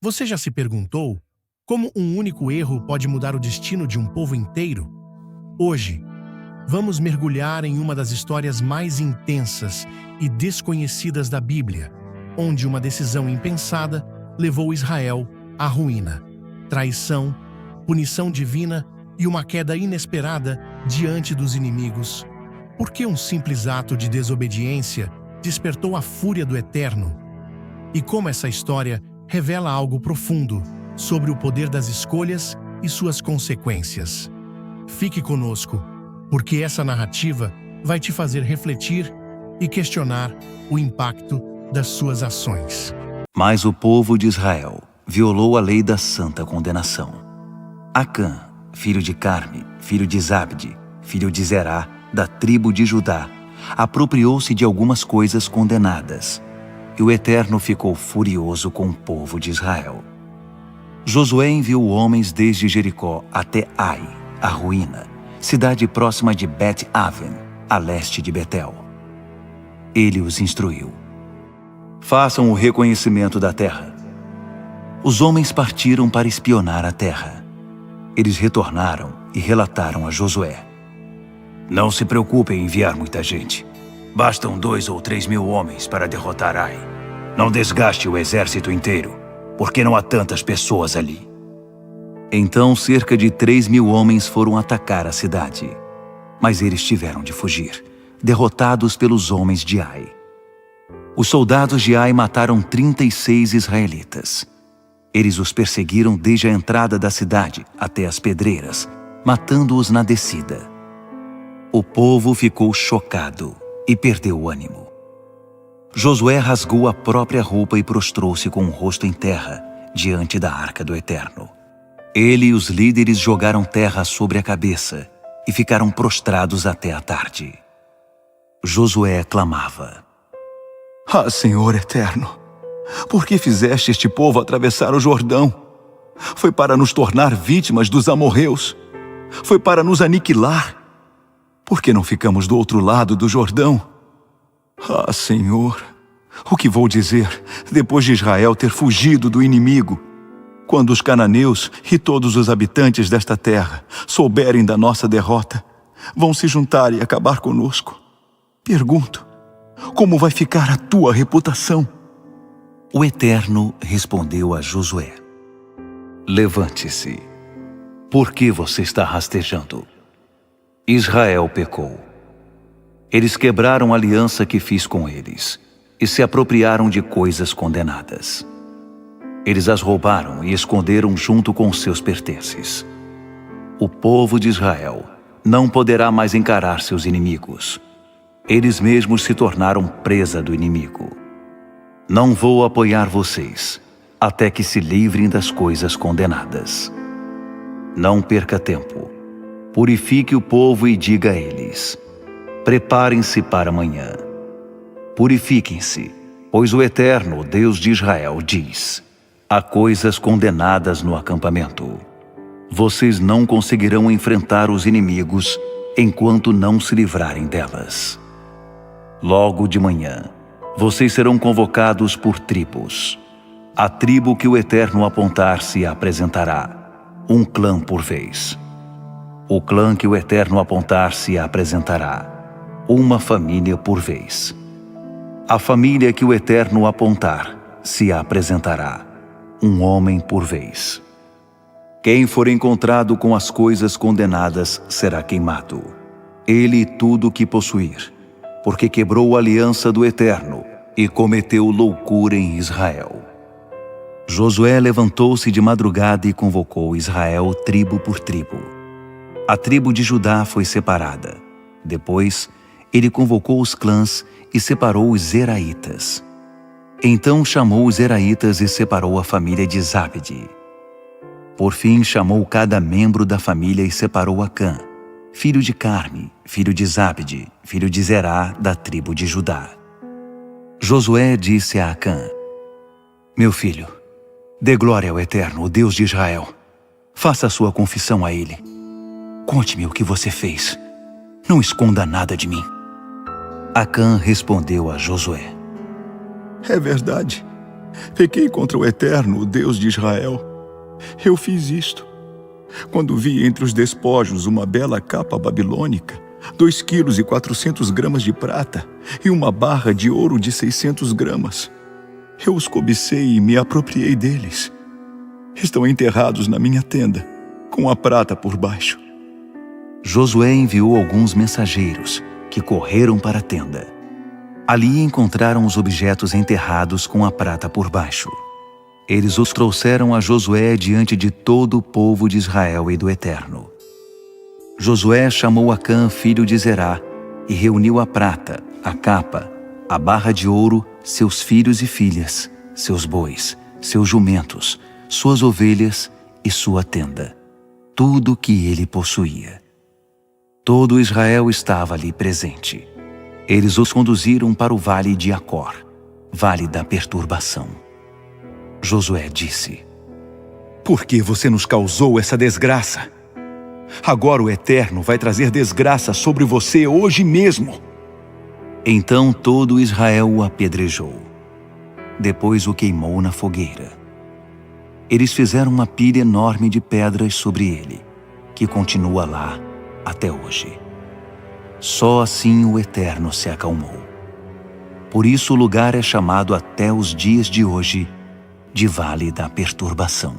Você já se perguntou como um único erro pode mudar o destino de um povo inteiro? Hoje, vamos mergulhar em uma das histórias mais intensas e desconhecidas da Bíblia, onde uma decisão impensada levou Israel à ruína. Traição, punição divina e uma queda inesperada diante dos inimigos. Por que um simples ato de desobediência despertou a fúria do Eterno? E como essa história revela algo profundo sobre o poder das escolhas e suas consequências. Fique conosco, porque essa narrativa vai te fazer refletir e questionar o impacto das suas ações. Mas o povo de Israel violou a lei da santa condenação. Acã, filho de Carme, filho de Zabde, filho de Zerá, da tribo de Judá, apropriou-se de algumas coisas condenadas, e o Eterno ficou furioso com o povo de Israel. Josué enviou homens desde Jericó até Ai, a ruína, cidade próxima de Bet-Aven, a leste de Betel. Ele os instruiu: façam o reconhecimento da terra. Os homens partiram para espionar a terra. Eles retornaram e relataram a Josué: não se preocupe em enviar muita gente. Bastam 2 ou 3 mil homens para derrotar Ai. Não desgaste o exército inteiro, porque não há tantas pessoas ali. Então cerca de 3 mil homens foram atacar a cidade. Mas eles tiveram de fugir, derrotados pelos homens de Ai. Os soldados de Ai mataram 36 israelitas. Eles os perseguiram desde a entrada da cidade até as pedreiras, matando-os na descida. O povo ficou chocado e perdeu o ânimo. Josué rasgou a própria roupa e prostrou-se com o rosto em terra, diante da arca do Eterno. Ele e os líderes jogaram terra sobre a cabeça e ficaram prostrados até a tarde. Josué clamava: ah, Senhor Eterno, por que fizeste este povo atravessar o Jordão? Foi para nos tornar vítimas dos amorreus. Foi para nos aniquilar. Por que não ficamos do outro lado do Jordão? Ah, Senhor, o que vou dizer depois de Israel ter fugido do inimigo? Quando os cananeus e todos os habitantes desta terra souberem da nossa derrota, vão se juntar e acabar conosco. Pergunto, como vai ficar a tua reputação? O Eterno respondeu a Josué: levante-se. Por que você está rastejando? Israel pecou. Eles quebraram a aliança que fiz com eles e se apropriaram de coisas condenadas. Eles as roubaram e esconderam junto com seus pertences. O povo de Israel não poderá mais encarar seus inimigos. Eles mesmos se tornaram presa do inimigo. Não vou apoiar vocês até que se livrem das coisas condenadas. Não perca tempo. Purifique o povo e diga a eles: preparem-se para amanhã. Purifiquem-se, pois o Eterno, o Deus de Israel, diz: há coisas condenadas no acampamento. Vocês não conseguirão enfrentar os inimigos enquanto não se livrarem delas. Logo de manhã, vocês serão convocados por tribos. A tribo que o Eterno apontar se apresentará, um clã por vez. O clã que o Eterno apontar se apresentará, uma família por vez. A família que o Eterno apontar se apresentará, um homem por vez. Quem for encontrado com as coisas condenadas será queimado, ele e tudo o que possuir, porque quebrou a aliança do Eterno e cometeu loucura em Israel. Josué levantou-se de madrugada e convocou Israel tribo por tribo. A tribo de Judá foi separada. Depois, ele convocou os clãs e separou os Zeraitas. Então chamou os Zeraitas e separou a família de Zabde. Por fim, chamou cada membro da família e separou Acã, filho de Carme, filho de Zabde, filho de Zerá, da tribo de Judá. Josué disse a Acã: meu filho, dê glória ao Eterno, o Deus de Israel. Faça a sua confissão a ele. Conte-me o que você fez. Não esconda nada de mim. Acã respondeu a Josué: é verdade. Pequei contra o Eterno, o Deus de Israel. Eu fiz isto quando vi entre os despojos uma bela capa babilônica, 2,4 quilos de prata e uma barra de ouro de 600 gramas. Eu os cobicei e me apropriei deles. Estão enterrados na minha tenda, com a prata por baixo. Josué enviou alguns mensageiros, que correram para a tenda. Ali encontraram os objetos enterrados com a prata por baixo. Eles os trouxeram a Josué diante de todo o povo de Israel e do Eterno. Josué chamou Acã, filho de Zerá, e reuniu a prata, a capa, a barra de ouro, seus filhos e filhas, seus bois, seus jumentos, suas ovelhas e sua tenda, tudo o que ele possuía. Todo Israel estava ali presente. Eles os conduziram para o vale de Acor, vale da perturbação. Josué disse: Por que você nos causou essa desgraça? Agora o Eterno vai trazer desgraça sobre você hoje mesmo. Então todo Israel o apedrejou. Depois o queimou na fogueira. Eles fizeram uma pilha enorme de pedras sobre ele, que continua lá até hoje. Só assim o Eterno se acalmou. Por isso o lugar é chamado até os dias de hoje de Vale da Perturbação.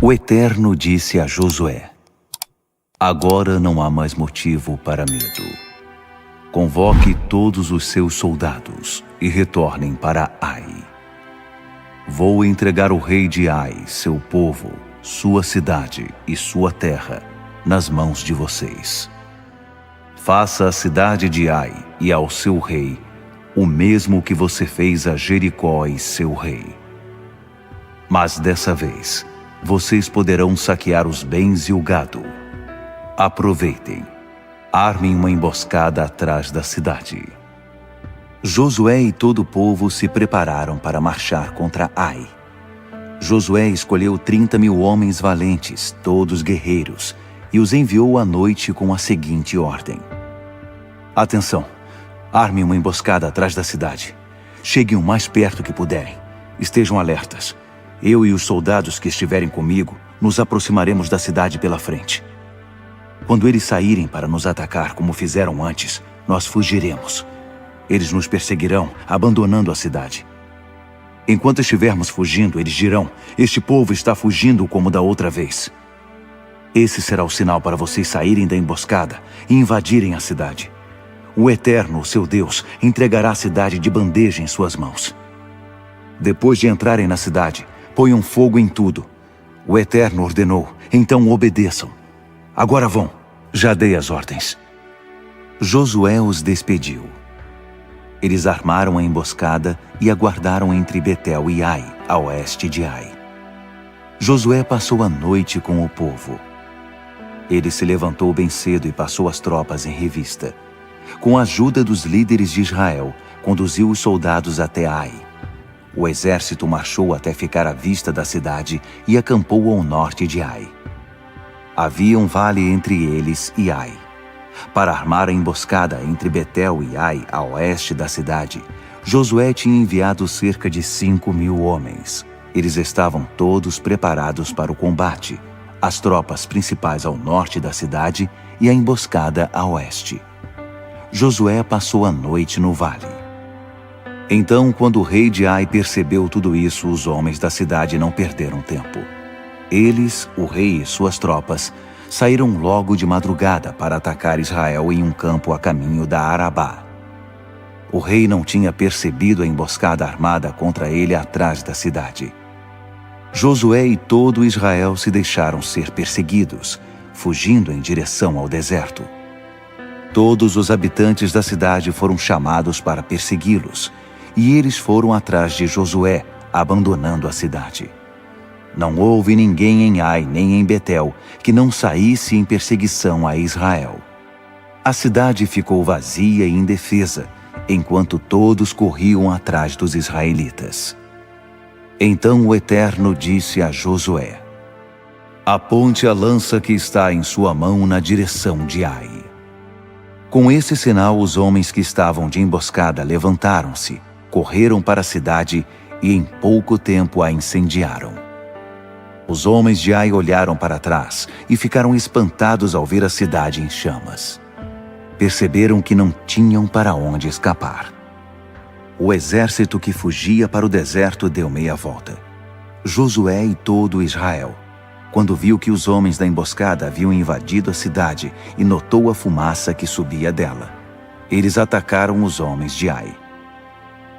O Eterno disse a Josué: Agora não há mais motivo para medo. Convoque todos os seus soldados e retornem para Ai. Vou entregar o rei de Ai, seu povo, sua cidade e sua terra, nas mãos de vocês. Faça à cidade de Ai e ao seu rei o mesmo que você fez a Jericó e seu rei. Mas dessa vez, vocês poderão saquear os bens e o gado. Aproveitem. Armem uma emboscada atrás da cidade. Josué e todo o povo se prepararam para marchar contra Ai. Josué escolheu 30.000 homens valentes, todos guerreiros, e os enviou à noite com a seguinte ordem: Atenção! Armem uma emboscada atrás da cidade. Cheguem o mais perto que puderem. Estejam alertas. Eu e os soldados que estiverem comigo nos aproximaremos da cidade pela frente. Quando eles saírem para nos atacar como fizeram antes, nós fugiremos. Eles nos perseguirão, abandonando a cidade. Enquanto estivermos fugindo, eles dirão: Este povo está fugindo como da outra vez. Esse será o sinal para vocês saírem da emboscada e invadirem a cidade. O Eterno, seu Deus, entregará a cidade de bandeja em suas mãos. Depois de entrarem na cidade, ponham fogo em tudo. O Eterno ordenou, então obedeçam. Agora vão, já dei as ordens. Josué os despediu. Eles armaram a emboscada e aguardaram entre Betel e Ai, a oeste de Ai. Josué passou a noite com o povo. Ele se levantou bem cedo e passou as tropas em revista. Com a ajuda dos líderes de Israel, conduziu os soldados até Ai. O exército marchou até ficar à vista da cidade e acampou ao norte de Ai. Havia um vale entre eles e Ai. Para armar a emboscada entre Betel e Ai, a oeste da cidade, Josué tinha enviado cerca de 5.000 homens. Eles estavam todos preparados para o combate, as tropas principais ao norte da cidade e a emboscada a oeste. Josué passou a noite no vale. Então, quando o rei de Ai percebeu tudo isso, os homens da cidade não perderam tempo. Eles, o rei e suas tropas, saíram logo de madrugada para atacar Israel em um campo a caminho da Arabá. O rei não tinha percebido a emboscada armada contra ele atrás da cidade. Josué e todo Israel se deixaram ser perseguidos, fugindo em direção ao deserto. Todos os habitantes da cidade foram chamados para persegui-los, e eles foram atrás de Josué, abandonando a cidade. Não houve ninguém em Ai nem em Betel que não saísse em perseguição a Israel. A cidade ficou vazia e indefesa, enquanto todos corriam atrás dos israelitas. Então o Eterno disse a Josué: Aponte a lança que está em sua mão na direção de Ai. Com esse sinal, os homens que estavam de emboscada levantaram-se, correram para a cidade e em pouco tempo a incendiaram. Os homens de Ai olharam para trás e ficaram espantados ao ver a cidade em chamas. Perceberam que não tinham para onde escapar. O exército que fugia para o deserto deu meia volta. Josué e todo Israel, quando viu que os homens da emboscada haviam invadido a cidade e notou a fumaça que subia dela, eles atacaram os homens de Ai.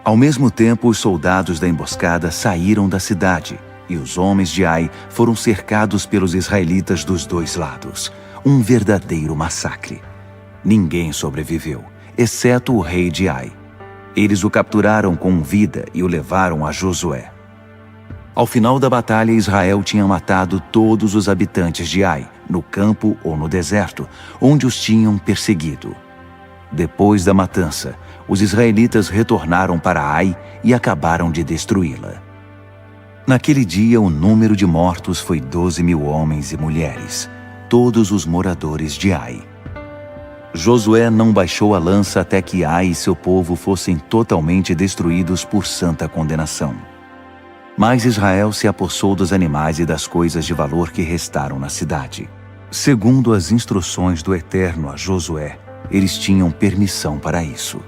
Ao mesmo tempo, os soldados da emboscada saíram da cidade e os homens de Ai foram cercados pelos israelitas dos dois lados. Um verdadeiro massacre. Ninguém sobreviveu, exceto o rei de Ai. Eles o capturaram com vida e o levaram a Josué. Ao final da batalha, Israel tinha matado todos os habitantes de Ai, no campo ou no deserto, onde os tinham perseguido. Depois da matança, os israelitas retornaram para Ai e acabaram de destruí-la. Naquele dia, o número de mortos foi 12.000 homens e mulheres, todos os moradores de Ai. Josué não baixou a lança até que Ai e seu povo fossem totalmente destruídos por santa condenação. Mas Israel se apossou dos animais e das coisas de valor que restaram na cidade. Segundo as instruções do Eterno a Josué, eles tinham permissão para isso.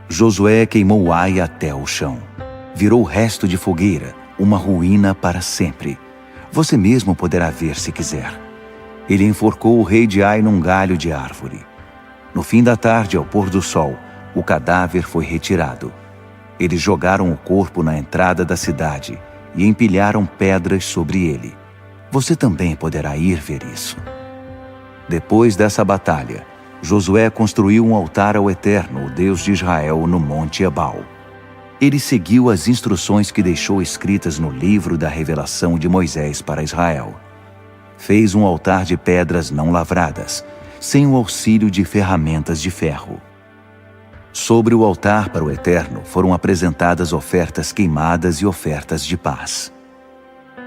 Josué queimou Ai até o chão. Virou resto de fogueira, uma ruína para sempre. Você mesmo poderá ver se quiser. Ele enforcou o rei de Ai num galho de árvore. No fim da tarde, ao pôr do sol, o cadáver foi retirado. Eles jogaram o corpo na entrada da cidade e empilharam pedras sobre ele. Você também poderá ir ver isso. Depois dessa batalha, Josué construiu um altar ao Eterno, o Deus de Israel, no Monte Ebal. Ele seguiu as instruções que deixou escritas no livro da revelação de Moisés para Israel. Fez um altar de pedras não lavradas, sem o auxílio de ferramentas de ferro. Sobre o altar para o Eterno foram apresentadas ofertas queimadas e ofertas de paz.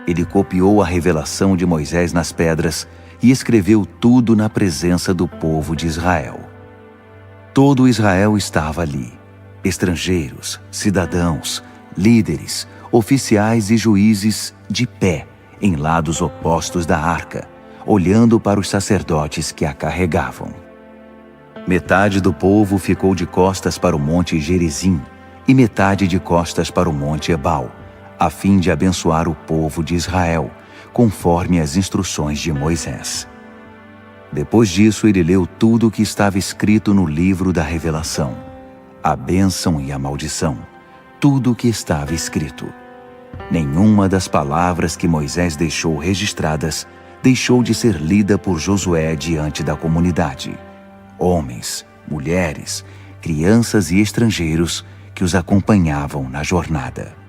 Ele copiou a revelação de Moisés nas pedras e escreveu tudo na presença do povo de Israel. Todo Israel estava ali. Estrangeiros, cidadãos, líderes, oficiais e juízes de pé, em lados opostos da arca, olhando para os sacerdotes que a carregavam. Metade do povo ficou de costas para o monte Gerizim e metade de costas para o monte Ebal, a fim de abençoar o povo de Israel, conforme as instruções de Moisés. Depois disso, ele leu tudo o que estava escrito no livro da revelação, a bênção e a maldição, tudo o que estava escrito. Nenhuma das palavras que Moisés deixou registradas deixou de ser lida por Josué diante da comunidade. Homens, mulheres, crianças e estrangeiros que os acompanhavam na jornada.